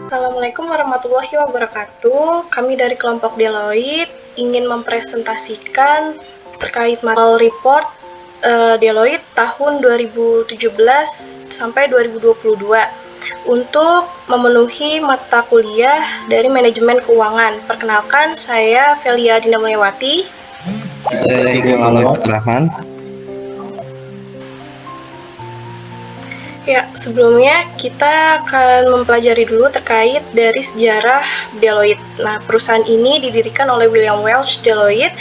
Assalamualaikum warahmatullahi wabarakatuh. Kami dari kelompok Deloitte ingin mempresentasikan terkait material report Deloitte tahun 2017 sampai 2022 untuk memenuhi mata kuliah dari manajemen keuangan. Perkenalkan, saya Velia Dinda Mulyawati. Saya Iqbal Abdurrahman. Ya, sebelumnya kita akan mempelajari dulu terkait dari sejarah Deloitte. Nah, perusahaan ini didirikan oleh William Welch Deloitte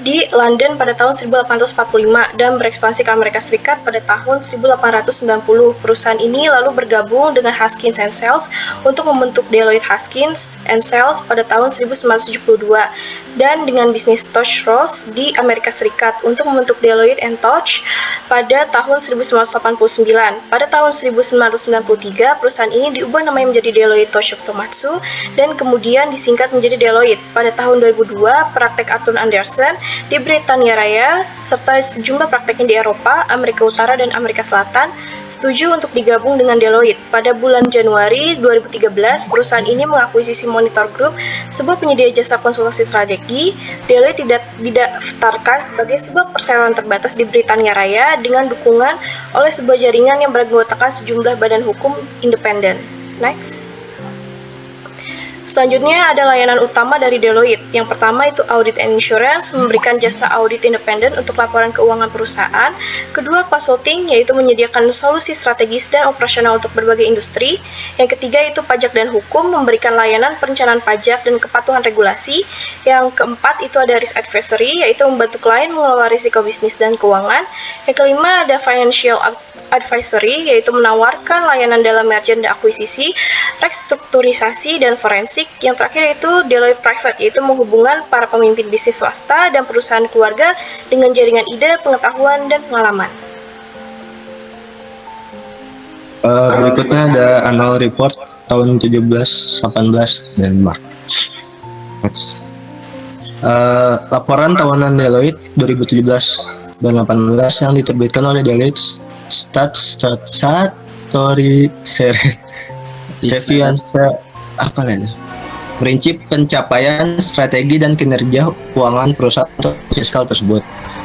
di London pada tahun 1845 dan berekspansi ke Amerika Serikat pada tahun 1890. Perusahaan ini lalu bergabung dengan Haskins & Sells untuk membentuk Deloitte Haskins & Sells pada tahun 1972 dan dengan bisnis Touche Rouse di Amerika Serikat untuk membentuk Deloitte & Touche pada tahun 1989. Pada tahun 1993, perusahaan ini diubah namanya menjadi Deloitte Touche Tohmatsu dan kemudian disingkat menjadi Deloitte. Pada tahun 2002, praktek Arthur Andersen di Britania Raya serta sejumlah prakteknya di Eropa, Amerika Utara, dan Amerika Selatan setuju untuk digabung dengan Deloitte. Pada bulan Januari 2013, perusahaan ini mengakuisisi Monitor Group, sebuah penyedia jasa konsultasi strategi. Deloitte tidak didaftarkan sebagai sebuah perseroan terbatas di Britania Raya dengan dukungan oleh sebuah jaringan yang beranggotakan sejumlah badan hukum independen. Next. Selanjutnya ada layanan utama dari Deloitte. Yang pertama itu Audit and Insurance, memberikan jasa audit independen untuk laporan keuangan perusahaan. Kedua, Consulting, yaitu menyediakan solusi strategis dan operasional untuk berbagai industri. Yang ketiga itu Pajak dan Hukum, memberikan layanan perencanaan pajak dan kepatuhan regulasi. Yang keempat itu ada Risk Advisory, yaitu membantu klien mengelola risiko bisnis dan keuangan. Yang kelima ada Financial Advisory, yaitu menawarkan layanan dalam merger dan akuisisi, restrukturisasi, dan forensik. Yang terakhir itu Deloitte Private, yaitu menghubungkan para pemimpin bisnis swasta dan perusahaan keluarga dengan jaringan ide, pengetahuan, dan pengalaman. Berikutnya ada annual report tahun 17-18 Denmark. Laporan tahunan Deloitte 2017 dan 18 yang diterbitkan oleh Deloitte Statutory Prinsip pencapaian strategi dan kinerja keuangan perusahaan untuk fiskal tersebut.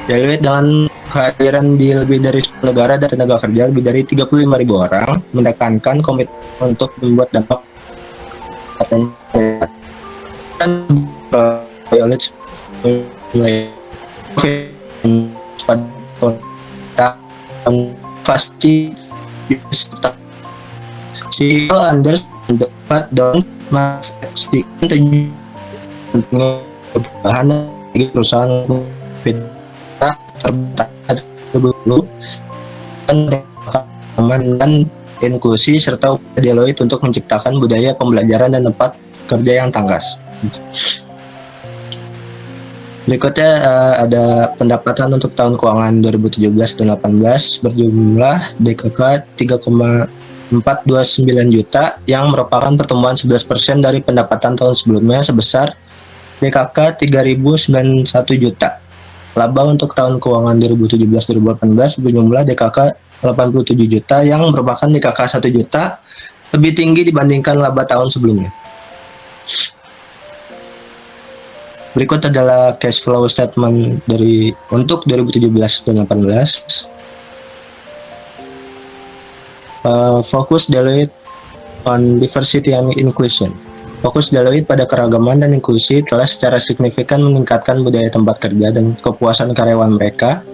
Deloitte dengan kehadiran di lebih dari 10 negara dan tenaga kerja lebih dari 35.000 orang menekankan komitmen untuk membuat dampak dan Deloitte pasti CEO Anders dapat dong memastikan perubahan perusahaan kita terbatas dulu dan inklusi serta upaya Deloitte untuk menciptakan budaya pembelajaran dan tempat kerja yang tangkas. Berikutnya ada pendapatan untuk tahun keuangan 2017 dan 18 berjumlah DKK 3,429 juta yang merupakan pertumbuhan 11% dari pendapatan tahun sebelumnya sebesar DKK 3.091 juta. Laba untuk tahun keuangan 2017-2018 berjumlah DKK 87 juta yang merupakan DKK 1 juta lebih tinggi dibandingkan laba tahun sebelumnya. Berikut adalah cash flow statement untuk 2017 dan 18. Fokus Deloitte on diversity and inclusion. Fokus Deloitte pada keragaman dan inklusi telah secara signifikan meningkatkan budaya tempat kerja dan kepuasan karyawan mereka.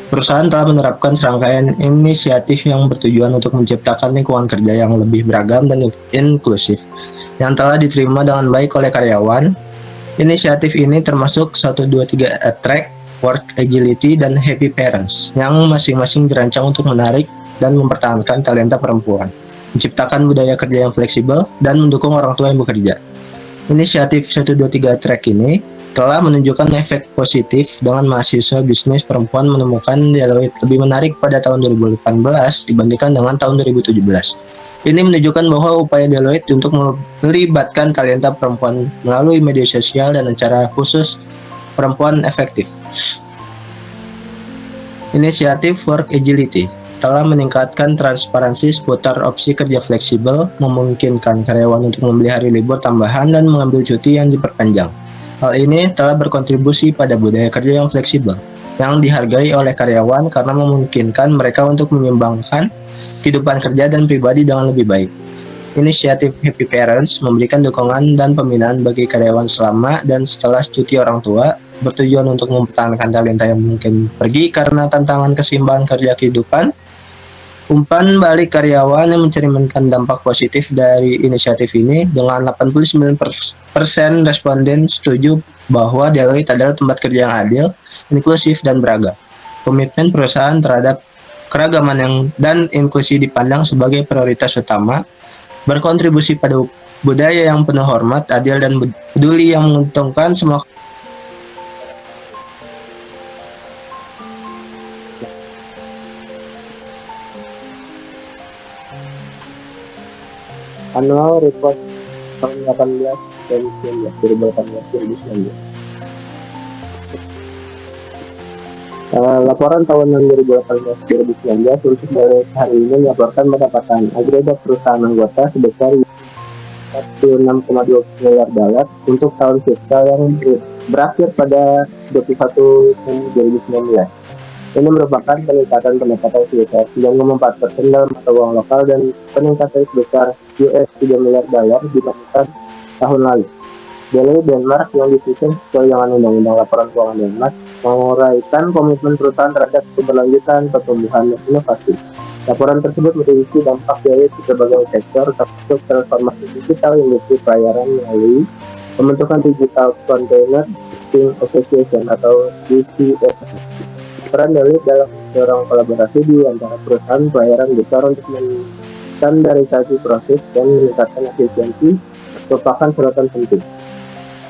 Perusahaan telah menerapkan serangkaian inisiatif yang bertujuan untuk menciptakan lingkungan kerja yang lebih beragam dan inklusif, yang telah diterima dengan baik oleh karyawan. Inisiatif ini termasuk 1, 2, 3 Attract, Work Agility, dan Happy Parents, yang masing-masing dirancang untuk menarik dan mempertahankan talenta perempuan, menciptakan budaya kerja yang fleksibel, dan mendukung orang tua yang bekerja. Inisiatif 1, 2, 3 Track ini telah menunjukkan efek positif dengan mahasiswa bisnis perempuan menemukan Deloitte lebih menarik pada tahun 2018 dibandingkan dengan tahun 2017. Ini menunjukkan bahwa upaya Deloitte untuk melibatkan talenta perempuan melalui media sosial dan acara khusus perempuan efektif. Inisiatif Work Agility telah meningkatkan transparansi seputar opsi kerja fleksibel, memungkinkan karyawan untuk membeli hari libur tambahan dan mengambil cuti yang diperpanjang. Hal ini telah berkontribusi pada budaya kerja yang fleksibel, yang dihargai oleh karyawan karena memungkinkan mereka untuk menyeimbangkan kehidupan kerja dan pribadi dengan lebih baik. Inisiatif Happy Parents memberikan dukungan dan pembinaan bagi karyawan selama dan setelah cuti orang tua, bertujuan untuk mempertahankan talenta yang mungkin pergi karena tantangan keseimbangan kerja kehidupan. Umpan balik karyawan yang mencerminkan dampak positif dari inisiatif ini, dengan 89% responden setuju bahwa Deloitte adalah tempat kerja yang adil, inklusif, dan beragam. Komitmen perusahaan terhadap keragaman dan inklusi dipandang sebagai prioritas utama, berkontribusi pada budaya yang penuh hormat, adil, dan peduli yang menguntungkan semua. Annual Report tahun 18 dan 2018. Laporan tahunan 2018-2019 untuk Deloitte hari ini melaporkan pendapatan agregat perusahaan anggota sebesar 46,2 miliar dolar untuk tahun fiskal yang berakhir pada 21 Juni 2019. Ini merupakan peningkatan pendapatan sebesar 9,4% dalam mata uang lokal dan peningkatan sebesar US 3 miliar dolar dibandingkan tahun lalu. Deloitte Denmark yang disusun sesuai dengan Undang-Undang Laporan Keuangan Denmark menguraikan komitmen perusahaan terhadap keberlanjutan, pertumbuhan, dan inovasi. Laporan tersebut memiliki dampak Deloitte di berbagai sektor, termasuk transformasi digital industri pelayaran melalui pembentukan Digital Container Shipping Association atau DCS. Peran Deloitte dalam mendorong kolaborasi di antara perusahaan pelayaran besar untuk menstandarisasi proses dan meningkatkan efisiensi merupakan sorotan penting.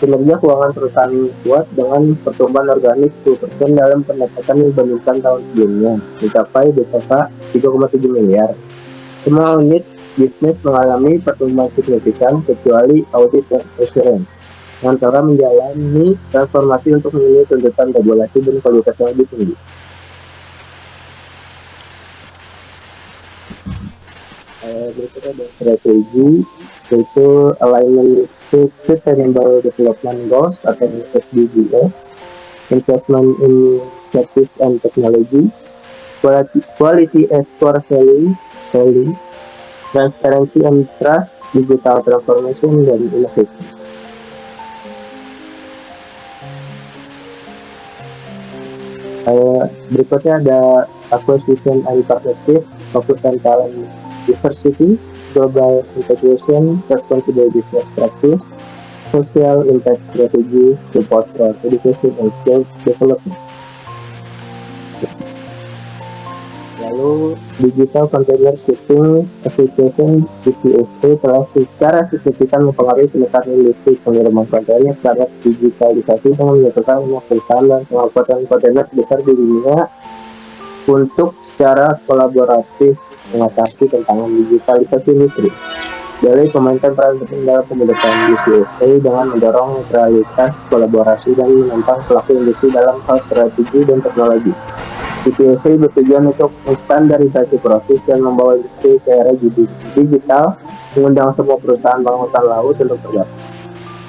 Kinerja keuangan perusahaan kuat dengan pertumbuhan organik 10% dalam pendapatan dibandingkan tahun sebelumnya, mencapai devisa 3,7 miliar. Semua unit bisnis mengalami pertumbuhan signifikan kecuali audit dan assurance, dengan cara menjalani transformasi untuk memenuhi tuntutan regulasi dan kualitas yang lebih tinggi. Berikutnya ada strategi, yaitu alignment to Sustainable Development Goals atau SDGs, investment in service and technology, quality as core value, transparency and trust, digital transformation, dan innovation. Berikutnya ada acquisition and partnership, focus on talent diversity, global integration, responsible business practice, social impact strategy, support for education and skill development. Lalu Digital Container Shipping Association (DCSA) telah secara signifikan mempengaruhi seluruh industri pengiriman kontainer secara digitalisasi dengan menyatukan semua perusahaan dan semua kontainer besar di dunia untuk secara kolaboratif mengatasi tantangan digitalisasi industri. Deloitte memainkan peran penting dalam pembentukan DCSA dengan mendorong netralitas, kolaborasi, dan menantang pelaku industri dalam hal strategi dan teknologi. DCSA bertujuan untuk menstandarisasi proses dan membawa industri ke era digital, mengundang semua perusahaan pengangkutan laut untuk bergabung.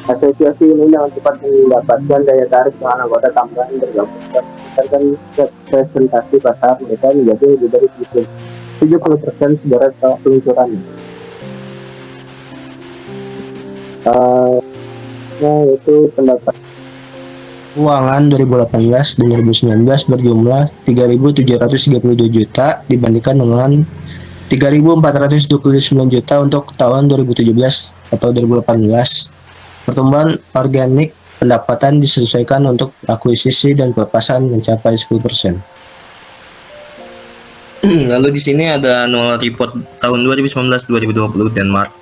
Asosiasi ini dengan cepat mendapatkan daya tarik dengan anggota tambahan bergabung dan meningkatkan representasi pasar mereka menjadi lebih dari 70% sejarah setelah peluncurannya. Yaitu pendapat keuangan 2018 dan 2019 berjumlah 3.732 juta dibandingkan dengan 3.429 juta untuk tahun 2017 atau 2018. Pertumbuhan organik pendapatan disesuaikan untuk akuisisi dan pelepasan mencapai 10%. Lalu di sini ada annual report tahun 2019-2020 Denmark.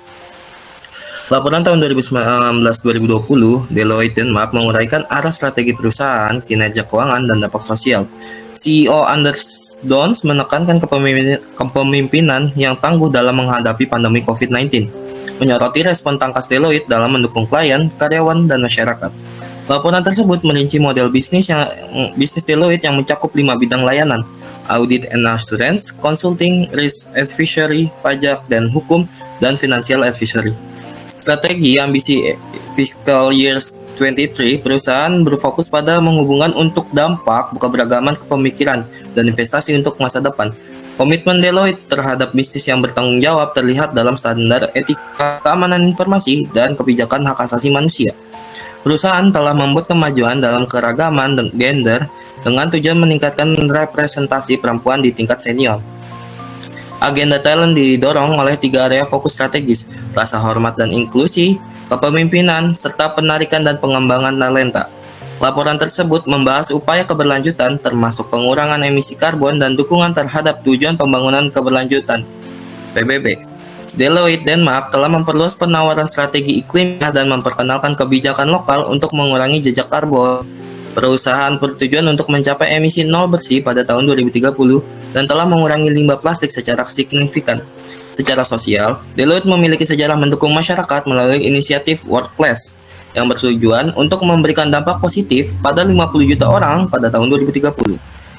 Laporan tahun 2019-2020, Deloitte Denmark menguraikan arah strategi perusahaan, kinerja keuangan, dan dampak sosial. CEO Anders Dons menekankan kepemimpinan yang tangguh dalam menghadapi pandemi COVID-19, menyoroti respon tangkas Deloitte dalam mendukung klien, karyawan, dan masyarakat. Laporan tersebut merinci model bisnis Deloitte yang mencakup 5 bidang layanan, audit and assurance, consulting, risk advisory, pajak dan hukum, dan financial advisory. Strategi ambisi fiscal year 23, perusahaan berfokus pada menghubungkan untuk dampak keberagaman kepemikiran dan investasi untuk masa depan. Komitmen Deloitte terhadap bisnis yang bertanggung jawab terlihat dalam standar etika keamanan informasi dan kebijakan hak asasi manusia. Perusahaan telah membuat kemajuan dalam keragaman gender dengan tujuan meningkatkan representasi perempuan di tingkat senior. Agenda talent didorong oleh 3 area fokus strategis: rasa hormat dan inklusi, kepemimpinan, serta penarikan dan pengembangan talenta. Laporan tersebut membahas upaya keberlanjutan termasuk pengurangan emisi karbon dan dukungan terhadap tujuan pembangunan keberlanjutan (PBB). Deloitte Denmark telah memperluas penawaran strategi iklimnya dan memperkenalkan kebijakan lokal untuk mengurangi jejak karbon. Perusahaan bertujuan untuk mencapai emisi nol bersih pada tahun 2030 dan telah mengurangi limbah plastik secara signifikan. Secara sosial, Deloitte memiliki sejarah mendukung masyarakat melalui inisiatif Workplace yang bertujuan untuk memberikan dampak positif pada 50 juta orang pada tahun 2030.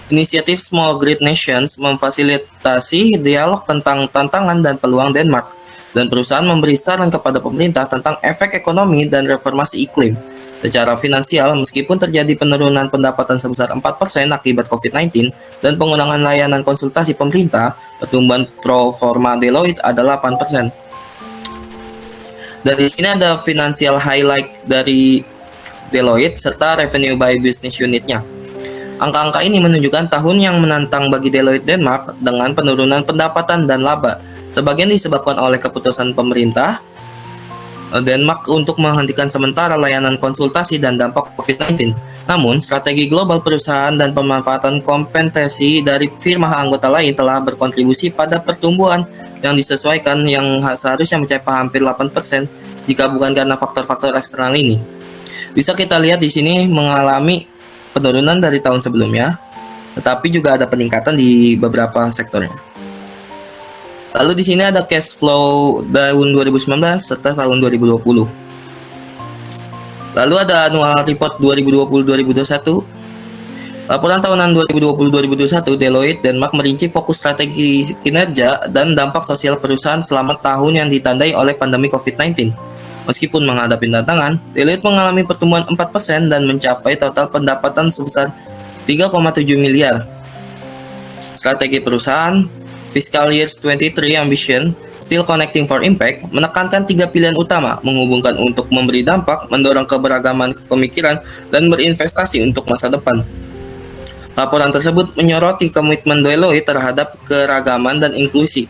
Inisiatif Small Great Nations memfasilitasi dialog tentang tantangan dan peluang Denmark, dan perusahaan memberi saran kepada pemerintah tentang efek ekonomi dan reformasi iklim. Secara finansial, meskipun terjadi penurunan pendapatan sebesar 4% akibat COVID-19 dan pengurangan layanan konsultasi pemerintah, pertumbuhan pro forma Deloitte adalah 8%. Dari sini ada financial highlight dari Deloitte serta revenue by business unitnya. Angka-angka ini menunjukkan tahun yang menantang bagi Deloitte Denmark dengan penurunan pendapatan dan laba. Sebagian disebabkan oleh keputusan pemerintah Denmark untuk menghentikan sementara layanan konsultasi dan dampak COVID-19. Namun, strategi global perusahaan dan pemanfaatan kompensasi dari firma anggota lain telah berkontribusi pada pertumbuhan yang disesuaikan yang seharusnya mencapai hampir 8% jika bukan karena faktor-faktor eksternal ini. Bisa kita lihat di sini mengalami penurunan dari tahun sebelumnya, tetapi juga ada peningkatan di beberapa sektornya. Lalu di sini ada cash flow tahun 2019 serta tahun 2020. Lalu ada annual report 2020-2021. Laporan tahunan 2020-2021 Deloitte Denmark merinci fokus strategi kinerja dan dampak sosial perusahaan selama tahun yang ditandai oleh pandemi COVID-19. Meskipun menghadapi tantangan, Deloitte mengalami pertumbuhan 4% dan mencapai total pendapatan sebesar 3,7 miliar. Strategi perusahaan Fiscal Year 23 Ambition, Still Connecting for Impact, menekankan 3 pilihan utama, menghubungkan untuk memberi dampak, mendorong keberagaman pemikiran, dan berinvestasi untuk masa depan. Laporan tersebut menyoroti komitmen Deloitte terhadap keragaman dan inklusi,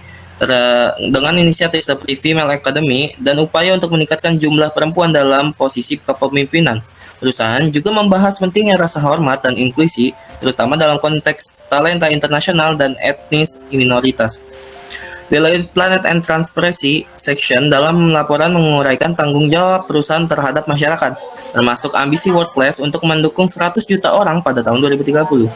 dengan inisiatif seperti Female Academy dan upaya untuk meningkatkan jumlah perempuan dalam posisi kepemimpinan. Perusahaan juga membahas pentingnya rasa hormat dan inklusi, terutama dalam konteks talenta internasional dan etnis minoritas. Deloitte Planet and Transparency section dalam laporan menguraikan tanggung jawab perusahaan terhadap masyarakat, termasuk ambisi Workplace untuk mendukung 100 juta orang pada tahun 2030.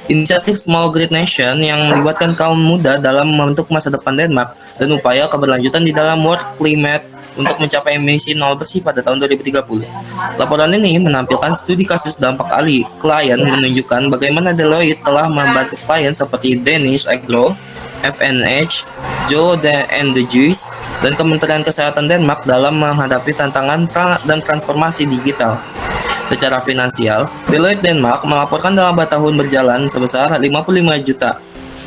Inisiatif Small Great Nation yang melibatkan kaum muda dalam membentuk masa depan Denmark, dan upaya keberlanjutan di dalam work climate untuk mencapai emisi nol bersih pada tahun 2030. Laporan ini menampilkan studi kasus dampak ahli klien menunjukkan bagaimana Deloitte telah membantu klien seperti Danish Agro, FNH, Joe and the Juice, dan Kementerian Kesehatan Denmark dalam menghadapi tantangan dan transformasi digital. Secara finansial, Deloitte Denmark melaporkan dalam 4 tahun berjalan sebesar 55 juta.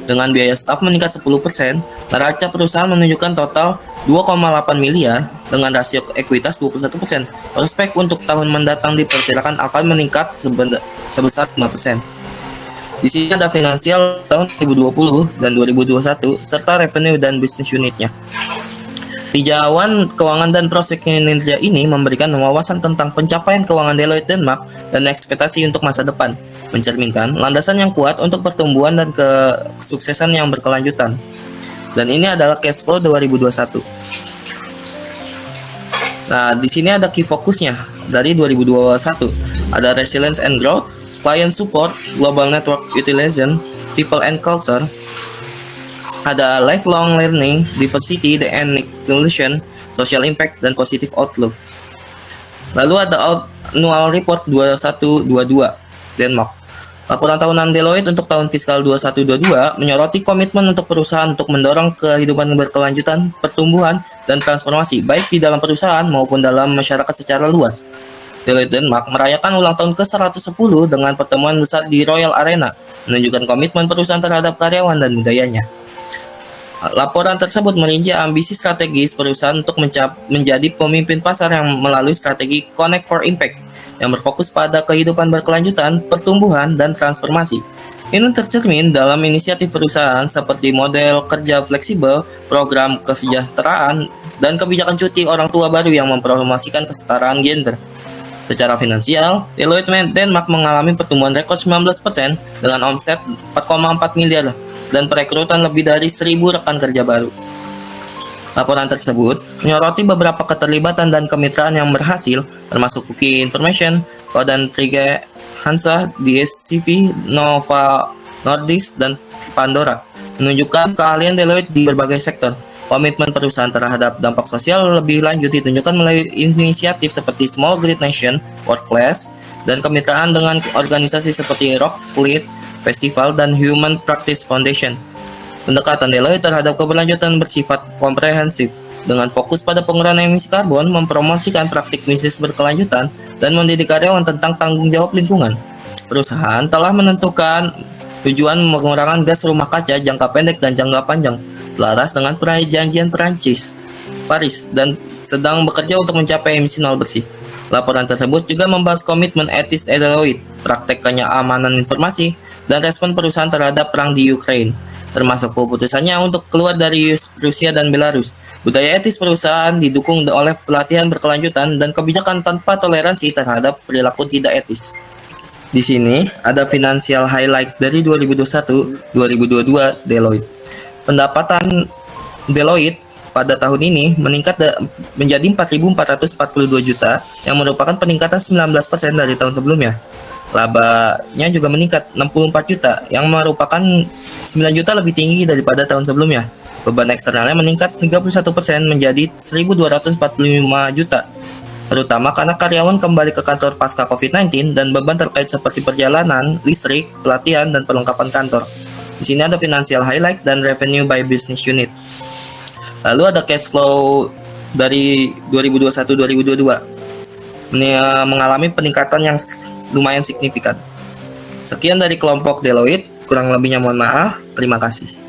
Dengan biaya staf meningkat 10%, neraca perusahaan menunjukkan total 2,8 miliar dengan rasio ekuitas 21%. Prospek untuk tahun mendatang diperkirakan akan meningkat sebesar 5%. Di sini ada finansial tahun 2020 dan 2021 serta revenue dan bisnis unitnya. Tinjauan keuangan dan prospek kinerja ini memberikan wawasan tentang pencapaian keuangan Deloitte Denmark dan ekspektasi untuk masa depan, mencerminkan landasan yang kuat untuk pertumbuhan dan kesuksesan yang berkelanjutan. Dan ini adalah cash flow 2021. Nah, di sini ada key fokusnya dari 2021. Ada resilience and growth, client support, global network utilization, people and culture. Ada lifelong learning, diversity, and inclusion, social impact, dan positive outlook. Lalu ada annual report 2122 Denmark. Laporan tahunan Deloitte untuk tahun fiskal 2122 menyoroti komitmen untuk perusahaan untuk mendorong kehidupan berkelanjutan, pertumbuhan, dan transformasi baik di dalam perusahaan maupun dalam masyarakat secara luas. Deloitte Denmark merayakan ulang tahun ke-110 dengan pertemuan besar di Royal Arena, menunjukkan komitmen perusahaan terhadap karyawan dan budayanya. Laporan tersebut merinci ambisi strategis perusahaan untuk menjadi pemimpin pasar yang melalui strategi Connect for Impact yang berfokus pada kehidupan berkelanjutan, pertumbuhan, dan transformasi. Ini tercermin dalam inisiatif perusahaan seperti model kerja fleksibel, program kesejahteraan, dan kebijakan cuti orang tua baru yang mempromosikan kesetaraan gender. Secara finansial, Deloitte Denmark mengalami pertumbuhan rekor 19% dengan omset 4,4 miliar dan perekrutan lebih dari 1.000 rekan kerja baru. Laporan tersebut menyoroti beberapa keterlibatan dan kemitraan yang berhasil, termasuk Cookie Information, Codan Trigge, Hansa, DSCV, Nova Nordisk, dan Pandora, menunjukkan keahlian Deloitte di berbagai sektor. Komitmen perusahaan terhadap dampak sosial lebih lanjut ditunjukkan melalui inisiatif seperti Small Great Nation, World Class, dan kemitraan dengan organisasi seperti Rocklit Festival dan Human Practice Foundation. Pendekatan Deloitte terhadap keberlanjutan bersifat komprehensif, dengan fokus pada pengurangan emisi karbon, mempromosikan praktik bisnis berkelanjutan, dan mendidik karyawan tentang tanggung jawab lingkungan. Perusahaan telah menentukan tujuan pengurangan gas rumah kaca jangka pendek dan jangka panjang, selaras dengan perjanjian Paris, dan sedang bekerja untuk mencapai emisi nol bersih. Laporan tersebut juga membahas komitmen etis Deloitte, praktek keamanan informasi, dan respon perusahaan terhadap perang di Ukraina, termasuk keputusannya untuk keluar dari Rusia dan Belarus. Budaya etis perusahaan didukung oleh pelatihan berkelanjutan dan kebijakan tanpa toleransi terhadap perilaku tidak etis. Di sini ada financial highlight dari 2021-2022 Deloitte. Pendapatan Deloitte pada tahun ini meningkat menjadi 4.442 juta yang merupakan peningkatan 19% dari tahun sebelumnya. Labanya juga meningkat 64 juta yang merupakan 9 juta lebih tinggi daripada tahun sebelumnya. Beban eksternalnya meningkat 31% menjadi 1.245 juta, terutama karena karyawan kembali ke kantor pasca COVID-19 dan beban terkait seperti perjalanan, listrik, pelatihan, dan perlengkapan kantor. Di sini ada financial highlight dan revenue by business unit. Lalu ada cash flow dari 2021-2022. Ini mengalami peningkatan yang lumayan signifikan. Sekian dari kelompok Deloitte, kurang lebihnya mohon maaf. Terima kasih.